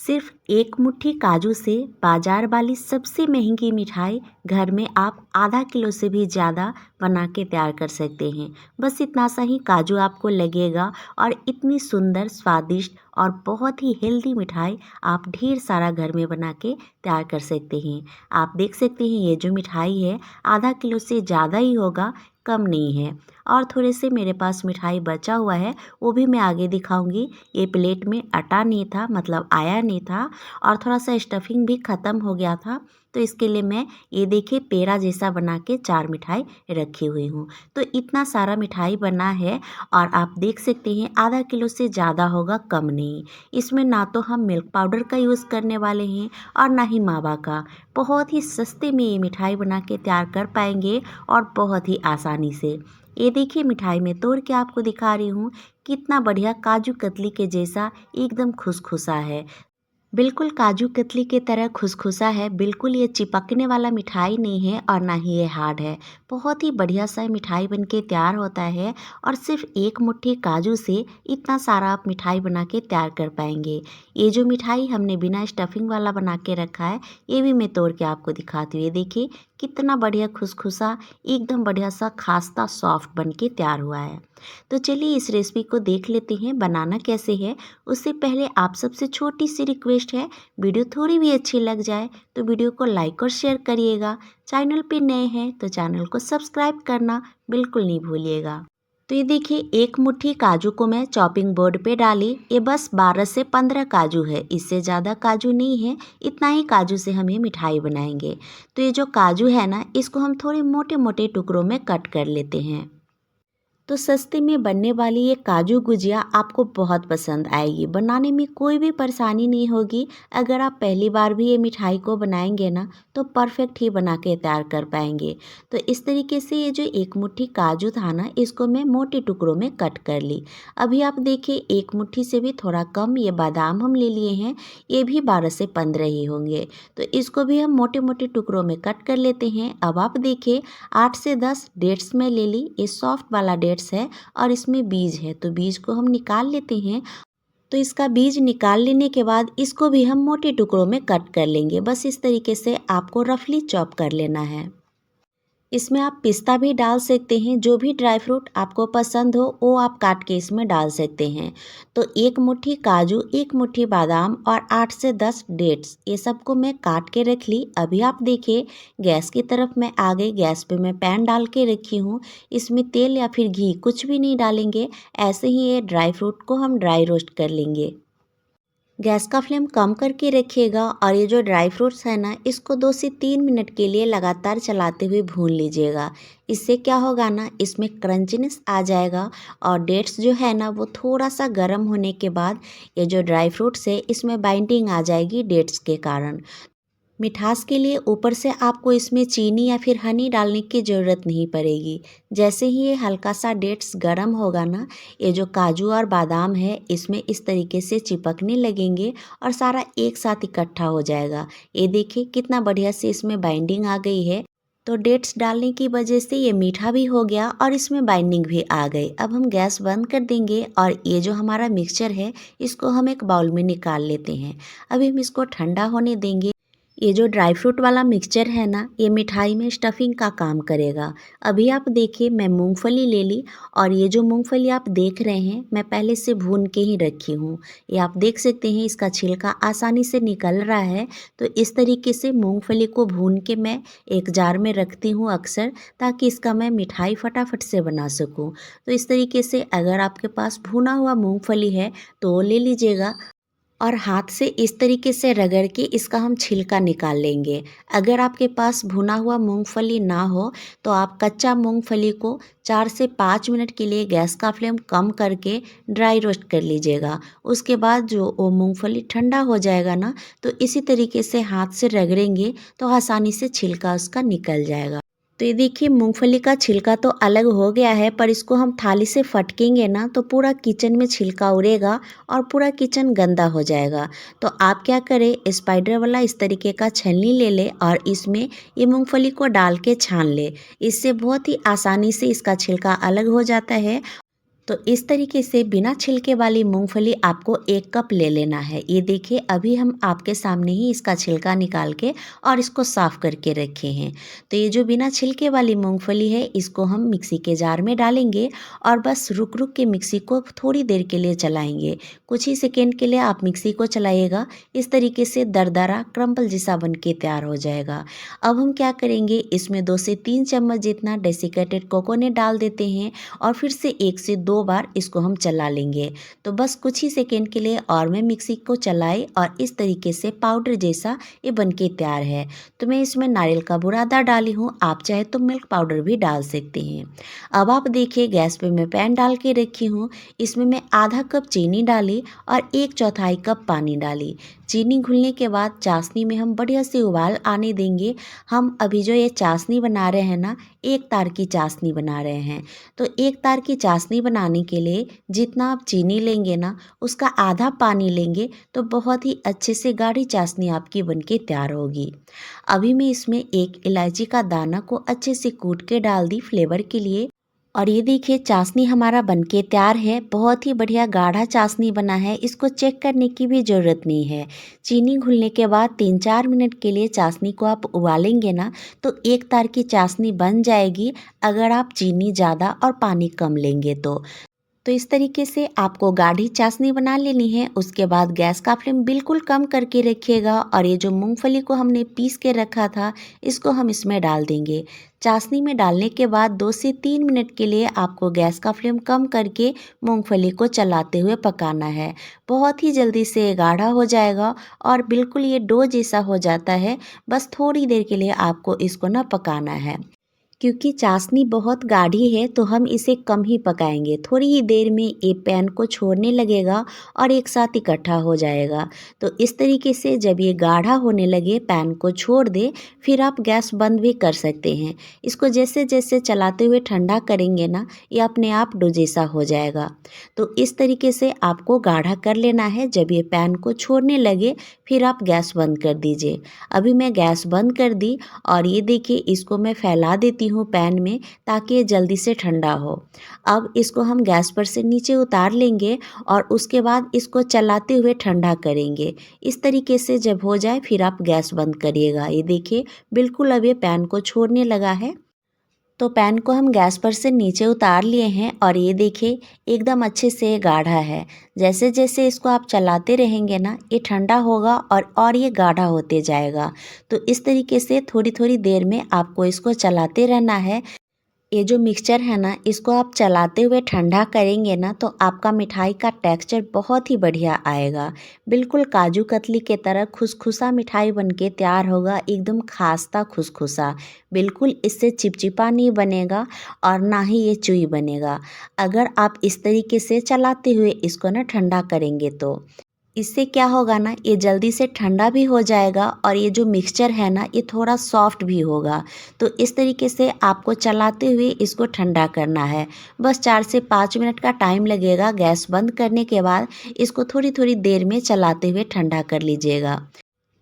सिर्फ एक मुट्ठी काजू से बाजार वाली सबसे महंगी मिठाई घर में आप आधा किलो से भी ज़्यादा बना के तैयार कर सकते हैं। बस इतना सा ही काजू आपको लगेगा और इतनी सुंदर, स्वादिष्ट और बहुत ही हेल्दी मिठाई आप ढेर सारा घर में बना के तैयार कर सकते हैं। आप देख सकते हैं ये जो मिठाई है आधा किलो से ज़्यादा ही होगा, कम नहीं है। और थोड़े से मेरे पास मिठाई बचा हुआ है, वो भी मैं आगे दिखाऊंगी। ये प्लेट में अटा नहीं था, मतलब आया नहीं था, और थोड़ा सा स्टफिंग भी ख़त्म हो गया था, तो इसके लिए मैं ये देखिए पेड़ा जैसा बना के 4 मिठाई रखी हुई हूँ। तो इतना सारा मिठाई बना है और आप देख सकते हैं आधा किलो से ज़्यादा होगा, कम नहीं। इसमें ना तो हम मिल्क पाउडर का यूज़ करने वाले हैं और ना ही मावा का। बहुत ही सस्ते में ये मिठाई बना के तैयार कर पाएंगे और बहुत ही आसानी से। ये देखिए मिठाई में तोड़ के आपको दिखा रही हूँ, कितना बढ़िया काजू कतली के जैसा एकदम खुशखुशा है। बिल्कुल काजू कतली की तरह खुसखुसा है, बिल्कुल ये चिपकने वाला मिठाई नहीं है और ना ही ये हार्ड है। बहुत ही बढ़िया सा मिठाई बनके तैयार होता है और सिर्फ एक मुट्ठी काजू से इतना सारा आप मिठाई बना के तैयार कर पाएंगे। ये जो मिठाई हमने बिना स्टफिंग वाला बना के रखा है, ये भी मैं तोड़ के आपको दिखाती हूँ। ये देखिए कितना बढ़िया खुसखुसा, एकदम बढ़िया सा खास्ता सॉफ्ट बन के तैयार हुआ है। तो चलिए इस रेसिपी को देख लेते हैं बनाना कैसे है। उससे पहले आप सबसे छोटी सी रिक्वेस्ट है, वीडियो थोड़ी भी अच्छी लग जाए तो वीडियो को लाइक और शेयर करिएगा। चैनल पे नए हैं तो चैनल को सब्सक्राइब करना बिल्कुल नहीं भूलिएगा। तो ये देखिए एक मुट्ठी काजू को मैं चॉपिंग बोर्ड पे डाली। ये बस 12 से 15 काजू है, इससे ज़्यादा काजू नहीं है। इतना ही काजू से हम ये मिठाई बनाएंगे। तो ये जो काजू है ना, इसको हम थोड़े मोटे मोटे टुकड़ों में कट कर लेते हैं। तो सस्ते में बनने वाली ये काजू गुजिया आपको बहुत पसंद आएगी। बनाने में कोई भी परेशानी नहीं होगी। अगर आप पहली बार भी ये मिठाई को बनाएंगे ना, तो परफेक्ट ही बना के तैयार कर पाएंगे। तो इस तरीके से ये जो एक मुट्ठी काजू था ना, इसको मैं मोटे टुकड़ों में कट कर ली। अभी आप देखिए एक मुट्ठी से भी थोड़ा कम ये बादाम हम ले लिए हैं। ये भी 12 से 15 ही होंगे। तो इसको भी हम मोटे मोटे टुकड़ों में कट कर लेते हैं। अब आप देखिए 8 से 10 डेट्स में ले ली। ये सॉफ्ट वाला डेट्स है और इसमें बीज है, तो बीज को हम निकाल लेते हैं। तो इसका बीज निकाल लेने के बाद इसको भी हम मोटे टुकड़ों में कट कर लेंगे। बस इस तरीके से आपको रफली चॉप कर लेना है। इसमें आप पिस्ता भी डाल सकते हैं, जो भी ड्राई फ्रूट आपको पसंद हो वो आप काट के इसमें डाल सकते हैं। तो एक मुट्ठी काजू, एक मुट्ठी बादाम और 8 से 10 डेट्स, ये सबको मैं काट के रख ली। अभी आप देखिए गैस की तरफ मैं आ गई। गैस पे मैं पैन डाल के रखी हूँ। इसमें तेल या फिर घी कुछ भी नहीं डालेंगे, ऐसे ही ये ड्राई फ्रूट को हम ड्राई रोस्ट कर लेंगे। गैस का फ्लेम कम करके रखिएगा और ये जो ड्राई फ्रूट्स है ना, इसको 2 से 3 मिनट के लिए लगातार चलाते हुए भून लीजिएगा। इससे क्या होगा ना, इसमें क्रंचनेस आ जाएगा और डेट्स जो है ना, वो थोड़ा सा गर्म होने के बाद ये जो ड्राई फ्रूट्स है इसमें बाइंडिंग आ जाएगी डेट्स के कारण। मिठास के लिए ऊपर से आपको इसमें चीनी या फिर हनी डालने की ज़रूरत नहीं पड़ेगी। जैसे ही ये हल्का सा डेट्स गर्म होगा ना, ये जो काजू और बादाम है इसमें इस तरीके से चिपकने लगेंगे और सारा एक साथ इकट्ठा हो जाएगा। ये देखिए कितना बढ़िया से इसमें बाइंडिंग आ गई है। तो डेट्स डालने की वजह से ये मीठा भी हो गया और इसमें बाइंडिंग भी आ गई। अब हम गैस बंद कर देंगे और ये जो हमारा मिक्सचर है इसको हम एक बाउल में निकाल लेते हैं। अभी हम इसको ठंडा होने देंगे। ये जो ड्राई फ्रूट वाला मिक्सचर है ना, ये मिठाई में स्टफिंग का काम करेगा। अभी आप देखिए मैं मूंगफली ले ली और ये जो मूंगफली आप देख रहे हैं मैं पहले से भून के ही रखी हूँ। ये आप देख सकते हैं इसका छिलका आसानी से निकल रहा है। तो इस तरीके से मूंगफली को भून के मैं एक जार में रखती हूँ अक्सर, ताकि इसका मैं मिठाई फटाफट से बना सकूँ। तो इस तरीके से अगर आपके पास भुना हुआ मूंगफली है तो वो ले लीजिएगा और हाथ से इस तरीके से रगड़ के इसका हम छिलका निकाल लेंगे। अगर आपके पास भुना हुआ मूंगफली ना हो तो आप कच्चा मूंगफली को 4 से 5 मिनट के लिए गैस का फ्लेम कम करके ड्राई रोस्ट कर लीजिएगा। उसके बाद जो वो मूंगफली ठंडा हो जाएगा ना, तो इसी तरीके से हाथ से रगड़ेंगे तो आसानी से छिलका उसका निकल जाएगा। तो ये देखिए मूंगफली का छिलका तो अलग हो गया है, पर इसको हम थाली से फटकेंगे ना तो पूरा किचन में छिलका उड़ेगा और पूरा किचन गंदा हो जाएगा। तो आप क्या करें, स्पाइडर वाला इस तरीके का छलनी ले ले और इसमें ये मूंगफली को डाल के छान ले। इससे बहुत ही आसानी से इसका छिलका अलग हो जाता है तो इस तरीके से बिना छिलके वाली मूंगफली आपको 1 कप ले लेना है। ये देखिए अभी हम आपके सामने ही इसका छिलका निकाल के और इसको साफ़ करके रखे हैं। तो ये जो बिना छिलके वाली मूंगफली है इसको हम मिक्सी के जार में डालेंगे और बस रुक रुक के मिक्सी को थोड़ी देर के लिए चलाएंगे। कुछ ही सेकेंड के लिए आप मिक्सी को चलाइएगा। इस तरीके से दरदरा क्रम्बल जैसा बन के तैयार हो जाएगा। अब हम क्या करेंगे, इसमें 2 से 3 चम्मच जितना डेसिकेटेड कोकोनट डाल देते हैं और फिर से 1 से 2 बार इसको हम चला लेंगे। तो बस कुछ ही सेकेंड के लिए और मैं मिक्सी को चलाई और इस तरीके से पाउडर जैसा ये बनके तैयार है। तो मैं इसमें नारियल का बुरादा डाली हूँ, आप चाहे तो मिल्क पाउडर भी डाल सकते हैं। अब आप देखिए गैस पे मैं पैन डाल के रखी हूँ। इसमें मैं आधा कप चीनी डाली और 1/4 कप पानी डाली। चीनी घुलने के बाद चाशनी में हम बढ़िया से उबाल आने देंगे। हम अभी जो ये चाशनी बना रहे हैं ना, 1 तार की चाशनी बना रहे हैं। तो 1 तार की चाशनी बनाने के लिए जितना आप चीनी लेंगे ना, उसका आधा पानी लेंगे तो बहुत ही अच्छे से गाढ़ी चाशनी आपकी बनके तैयार होगी। अभी मैं इसमें 1 इलायची का दाना को अच्छे से कूट के डाल दी फ्लेवर के लिए। और ये देखिए चाशनी हमारा बनके तैयार है। बहुत ही बढ़िया गाढ़ा चाशनी बना है, इसको चेक करने की भी ज़रूरत नहीं है। चीनी घुलने के बाद 3-4 मिनट के लिए चाशनी को आप उबालेंगे ना तो 1 तार की चाशनी बन जाएगी, अगर आप चीनी ज़्यादा और पानी कम लेंगे तो इस तरीके से आपको गाढ़ी चाशनी बना लेनी है। उसके बाद गैस का फ्लेम बिल्कुल कम करके रखिएगा और ये जो मूंगफली को हमने पीस के रखा था इसको हम इसमें डाल देंगे। चाशनी में डालने के बाद 2 से 3 मिनट के लिए आपको गैस का फ्लेम कम करके मूंगफली को चलाते हुए पकाना है। बहुत ही जल्दी से ये गाढ़ा हो जाएगा और बिल्कुल ये डो जैसा हो जाता है। बस थोड़ी देर के लिए आपको इसको ना पकाना है। क्योंकि चाशनी बहुत गाढ़ी है तो हम इसे कम ही पकाएंगे। थोड़ी ही देर में ये पैन को छोड़ने लगेगा और एक साथ इकट्ठा हो जाएगा। तो इस तरीके से जब ये गाढ़ा होने लगे पैन को छोड़ दे, फिर आप गैस बंद भी कर सकते हैं। इसको जैसे जैसे चलाते हुए ठंडा करेंगे ना, ये अपने आप डो जैसा हो जाएगा। तो इस तरीके से आपको गाढ़ा कर लेना है। जब ये पैन को छोड़ने लगे फिर आप गैस बंद कर दीजिए। अभी मैं गैस बंद कर दी और ये देखिए इसको मैं फैला देती हूँ पैन में ताकि ये जल्दी से ठंडा हो। अब इसको हम गैस पर से नीचे उतार लेंगे और उसके बाद इसको चलाते हुए ठंडा करेंगे। इस तरीके से जब हो जाए फिर आप गैस बंद करिएगा। ये देखिए बिल्कुल अब ये पैन को छोड़ने लगा है। तो पैन को हम गैस पर से नीचे उतार लिए हैं और ये देखिए एकदम अच्छे से गाढ़ा है। जैसे जैसे इसको आप चलाते रहेंगे ना, ये ठंडा होगा और ये गाढ़ा होते जाएगा। तो इस तरीके से थोड़ी थोड़ी देर में आपको इसको चलाते रहना है। ये जो मिक्सचर है ना, इसको आप चलाते हुए ठंडा करेंगे ना तो आपका मिठाई का टेक्सचर बहुत ही बढ़िया आएगा। बिल्कुल काजू कतली के तरह खुसखुसा मिठाई बनके तैयार होगा, एकदम खास्ता खुसखुसा। बिल्कुल इससे चिपचिपा नहीं बनेगा और ना ही ये चुई बनेगा, अगर आप इस तरीके से चलाते हुए इसको ना ठंडा करेंगे तो। इससे क्या होगा ना, ये जल्दी से ठंडा भी हो जाएगा और ये जो मिक्सचर है ना, ये थोड़ा सॉफ्ट भी होगा। तो इस तरीके से आपको चलाते हुए इसको ठंडा करना है। बस 4 से 5 मिनट का टाइम लगेगा। गैस बंद करने के बाद इसको थोड़ी थोड़ी देर में चलाते हुए ठंडा कर लीजिएगा।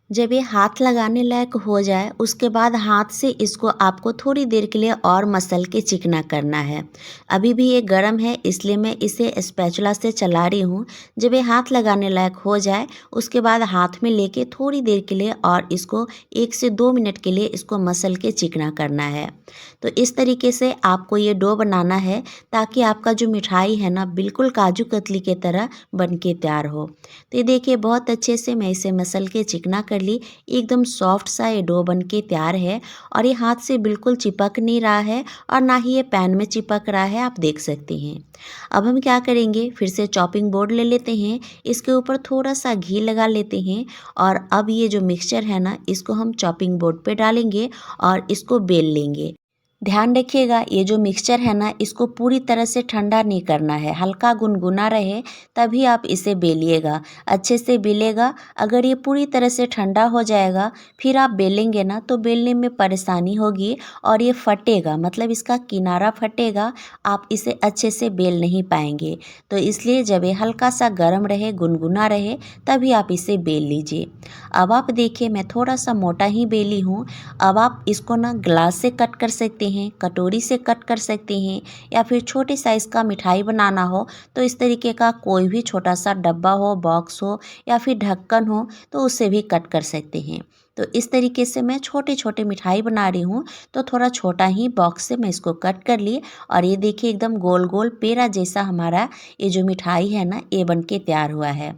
जब ये हाथ लगाने लायक हो जाए उसके बाद हाथ से इसको आपको थोड़ी देर के लिए और मसल के चिकना करना है। अभी भी ये गर्म है इसलिए मैं इसे स्पैचुला से चला रही हूँ। जब ये हाथ लगाने लायक हो जाए उसके बाद हाथ में लेके थोड़ी देर के लिए और इसको 1 से 2 मिनट के लिए इसको मसल के चिकना करना है। तो इस तरीके से आपको ये डो बनाना है ताकि आपका जो मिठाई है ना, बिल्कुल काजू कतली के तरह बन के तैयार हो। तो ये देखिए बहुत अच्छे से मैं इसे मसल के चिकना कर ली। एकदम सॉफ्ट सा ये डो बन के तैयार है और ये हाथ से बिल्कुल चिपक नहीं रहा है और ना ही ये पैन में चिपक रहा है, आप देख सकते हैं। अब हम क्या करेंगे, फिर से चॉपिंग बोर्ड ले लेते हैं, इसके ऊपर थोड़ा सा घी लगा लेते हैं और अब ये जो मिक्सचर है ना, इसको हम चॉपिंग बोर्ड पे डालेंगे और इसको बेल लेंगे। ध्यान रखिएगा ये जो मिक्सचर है ना, इसको पूरी तरह से ठंडा नहीं करना है, हल्का गुनगुना रहे तभी आप इसे बेलिएगा, अच्छे से बेलेगा। अगर ये पूरी तरह से ठंडा हो जाएगा फिर आप बेलेंगे ना तो बेलने में परेशानी होगी और ये फटेगा, मतलब इसका किनारा फटेगा, आप इसे अच्छे से बेल नहीं पाएंगे। तो इसलिए जब ये हल्का सा गर्म रहे, गुनगुना रहे, तभी आप इसे बेल लीजिए। अब आप देखिए मैं थोड़ा सा मोटा ही बेली हूँ। अब आप इसको ना ग्लास से कट कर सकते हैं, कटोरी से कट कर सकते हैं, या फिर छोटे साइज़ का मिठाई बनाना हो तो इस तरीके का कोई भी छोटा सा डब्बा हो, बॉक्स हो या फिर ढक्कन हो तो उससे भी कट कर सकते हैं। तो इस तरीके से मैं छोटे छोटे मिठाई बना रही हूँ, तो थोड़ा छोटा ही बॉक्स से मैं इसको कट कर ली और ये देखिए एकदम गोल गोल पेड़ा जैसा हमारा ये जो मिठाई है ना ये बन के तैयार हुआ है।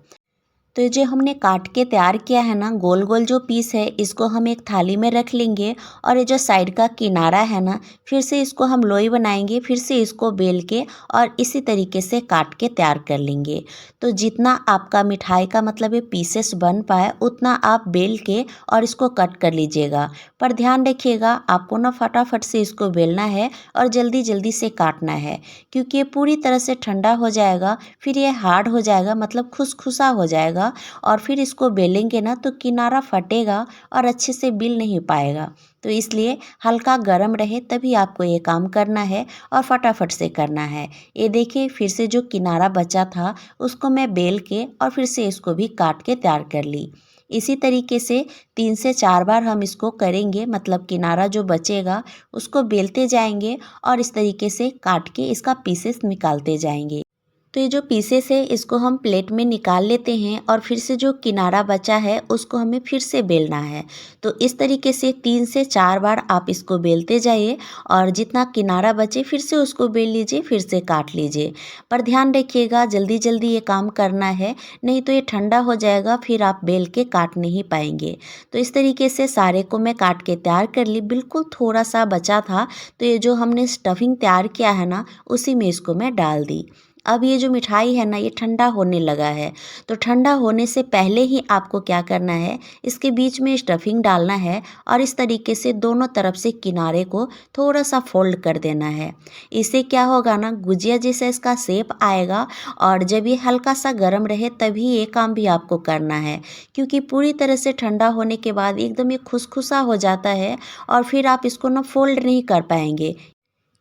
तो ये जो हमने काट के तैयार किया है ना गोल गोल जो पीस है, इसको हम एक थाली में रख लेंगे और ये जो साइड का किनारा है ना, फिर से इसको हम लोई बनाएंगे, फिर से इसको बेल के और इसी तरीके से काट के तैयार कर लेंगे। तो जितना आपका मिठाई का मतलब ये पीसेस बन पाए उतना आप बेल के और इसको कट कर लीजिएगा। पर ध्यान रखिएगा आपको ना फटाफट से इसको बेलना है और जल्दी जल्दी से काटना है, क्योंकि ये पूरी तरह से ठंडा हो जाएगा फिर ये हार्ड हो जाएगा, मतलब खुसखुसा हो जाएगा और फिर इसको बेलेंगे ना तो किनारा फटेगा और अच्छे से बिल नहीं पाएगा। तो इसलिए हल्का गर्म रहे तभी आपको ये काम करना है और फटाफट से करना है। ये देखिए फिर से जो किनारा बचा था उसको मैं बेल के और फिर से इसको भी काट के तैयार कर ली। इसी तरीके से 3 से 4 बार हम इसको करेंगे, मतलब किनारा जो बचेगा उसको बेलते जाएंगे और इस तरीके से काट के इसका पीसेस निकालते जाएंगे। तो ये जो पीसेस है इसको हम प्लेट में निकाल लेते हैं और फिर से जो किनारा बचा है उसको हमें फिर से बेलना है। तो इस तरीके से 3 से 4 बार आप इसको बेलते जाइए और जितना किनारा बचे फिर से उसको बेल लीजिए, फिर से काट लीजिए। पर ध्यान रखिएगा जल्दी जल्दी ये काम करना है, नहीं तो ये ठंडा हो जाएगा फिर आप बेल के काट नहीं पाएंगे। तो इस तरीके से सारे को मैं काट के तैयार कर ली, बिल्कुल थोड़ा सा बचा था तो ये जो हमने स्टफिंग तैयार किया है ना उसी में इसको मैं डाल दी। अब ये जो मिठाई है ना ये ठंडा होने लगा है, तो ठंडा होने से पहले ही आपको क्या करना है, इसके बीच में स्टफिंग डालना है और इस तरीके से दोनों तरफ से किनारे को थोड़ा सा फोल्ड कर देना है। इससे क्या होगा ना गुजिया जैसा इसका शेप आएगा और जब ये हल्का सा गर्म रहे तभी ये काम भी आपको करना है, क्योंकि पूरी तरह से ठंडा होने के बाद एकदम ये खुसखुसा हो जाता है और फिर आप इसको ना फोल्ड नहीं कर पाएंगे,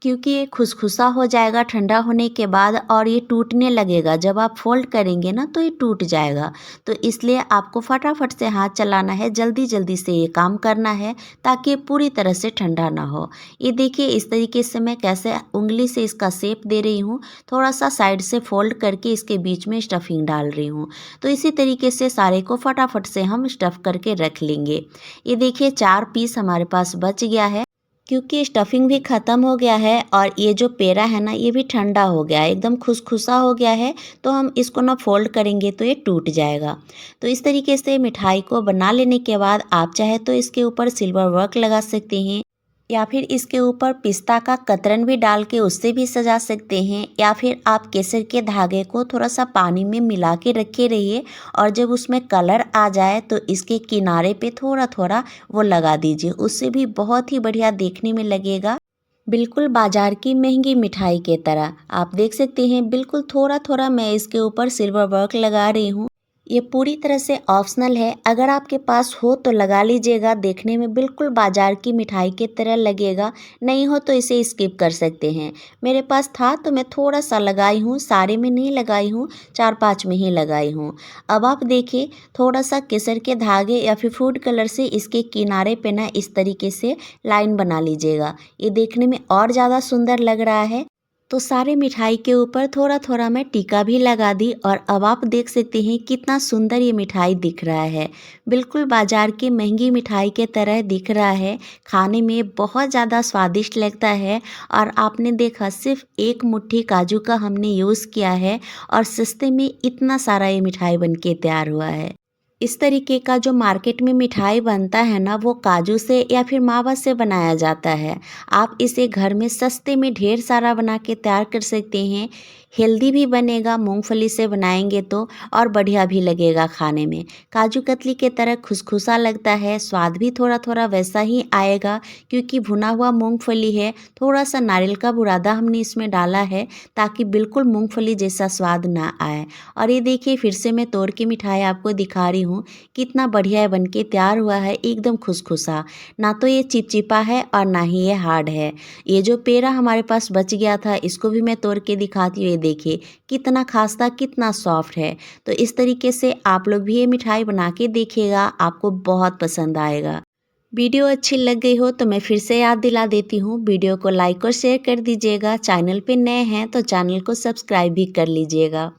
क्योंकि ये खुसखुसा हो जाएगा ठंडा होने के बाद और ये टूटने लगेगा। जब आप फोल्ड करेंगे ना तो ये टूट जाएगा। तो इसलिए आपको फटाफट से हाथ चलाना है, जल्दी जल्दी से ये काम करना है ताकि ये पूरी तरह से ठंडा ना हो। ये देखिए इस तरीके से मैं कैसे उंगली से इसका शेप दे रही हूँ, थोड़ा सा साइड से फोल्ड करके इसके बीच में स्टफिंग डाल रही हूँ। तो इसी तरीके से सारे को फटाफट से हम स्टफ़ करके रख लेंगे। ये देखिए 4 पीस हमारे पास बच गया है, क्योंकि स्टफिंग भी ख़त्म हो गया है और ये जो पेड़ा है ना ये भी ठंडा हो गया है, एकदम खुसखुसा हो गया है। तो हम इसको ना फोल्ड करेंगे तो ये टूट जाएगा। तो इस तरीके से मिठाई को बना लेने के बाद आप चाहे तो इसके ऊपर सिल्वर वर्क लगा सकते हैं, या फिर इसके ऊपर पिस्ता का कतरन भी डाल के उससे भी सजा सकते हैं, या फिर आप केसर के धागे को थोड़ा सा पानी में मिला के रखे रहिए और जब उसमें कलर आ जाए तो इसके किनारे पे थोड़ा थोड़ा वो लगा दीजिए, उससे भी बहुत ही बढ़िया देखने में लगेगा, बिल्कुल बाजार की महंगी मिठाई के तरह। आप देख सकते हैं बिल्कुल थोड़ा थोड़ा मैं इसके ऊपर सिल्वर वर्क लगा रही हूँ। ये पूरी तरह से ऑप्शनल है, अगर आपके पास हो तो लगा लीजिएगा, देखने में बिल्कुल बाजार की मिठाई की तरह लगेगा। नहीं हो तो इसे स्किप कर सकते हैं। मेरे पास था तो मैं थोड़ा सा लगाई हूँ, सारे में नहीं लगाई हूँ, 4-5 में ही लगाई हूँ। अब आप देखिए थोड़ा सा केसर के धागे या फिर फूड कलर से इसके किनारे पे ना इस तरीके से लाइन बना लीजिएगा, ये देखने में और ज़्यादा सुंदर लग रहा है। तो सारे मिठाई के ऊपर थोड़ा थोड़ा मैं टीका भी लगा दी और अब आप देख सकते हैं कितना सुंदर ये मिठाई दिख रहा है, बिल्कुल बाजार की महंगी मिठाई के तरह दिख रहा है। खाने में बहुत ज़्यादा स्वादिष्ट लगता है और आपने देखा सिर्फ 1 मुट्ठी काजू का हमने यूज़ किया है और सस्ते में इतना सारा ये मिठाई बनके तैयार हुआ है। इस तरीके का जो मार्केट में मिठाई बनता है ना वो काजू से या फिर मावा से बनाया जाता है। आप इसे घर में सस्ते में ढेर सारा बना के तैयार कर सकते हैं। हेल्दी भी बनेगा मूंगफली से बनाएंगे तो, और बढ़िया भी लगेगा खाने में। काजू कतली के तरह खुसखुसा लगता है, स्वाद भी थोड़ा थोड़ा वैसा ही आएगा, क्योंकि भुना हुआ मूंगफली है, थोड़ा सा नारियल का बुरादा हमने इसमें डाला है ताकि बिल्कुल मूंगफली जैसा स्वाद ना आए। और ये देखिए फिर से मैं तोड़ के मिठाई आपको दिखा रही हूँ, कितना बढ़िया बन के तैयार हुआ है, एकदम खुसखुसा। ना तो ये चिपचिपा है और ना ही ये हार्ड है। ये जो पेड़ा हमारे पास बच गया था इसको भी मैं तोड़ के दिखाती हूँ। ये देखिए कितना खास्ता कितना सॉफ्ट है। तो इस तरीके से आप लोग भी ये मिठाई बना के देखिएगा, आपको बहुत पसंद आएगा। वीडियो अच्छी लग गई हो तो मैं फिर से याद दिला देती हूँ, वीडियो को लाइक और शेयर कर दीजिएगा। चैनल पे नए हैं तो चैनल को सब्सक्राइब भी कर लीजिएगा।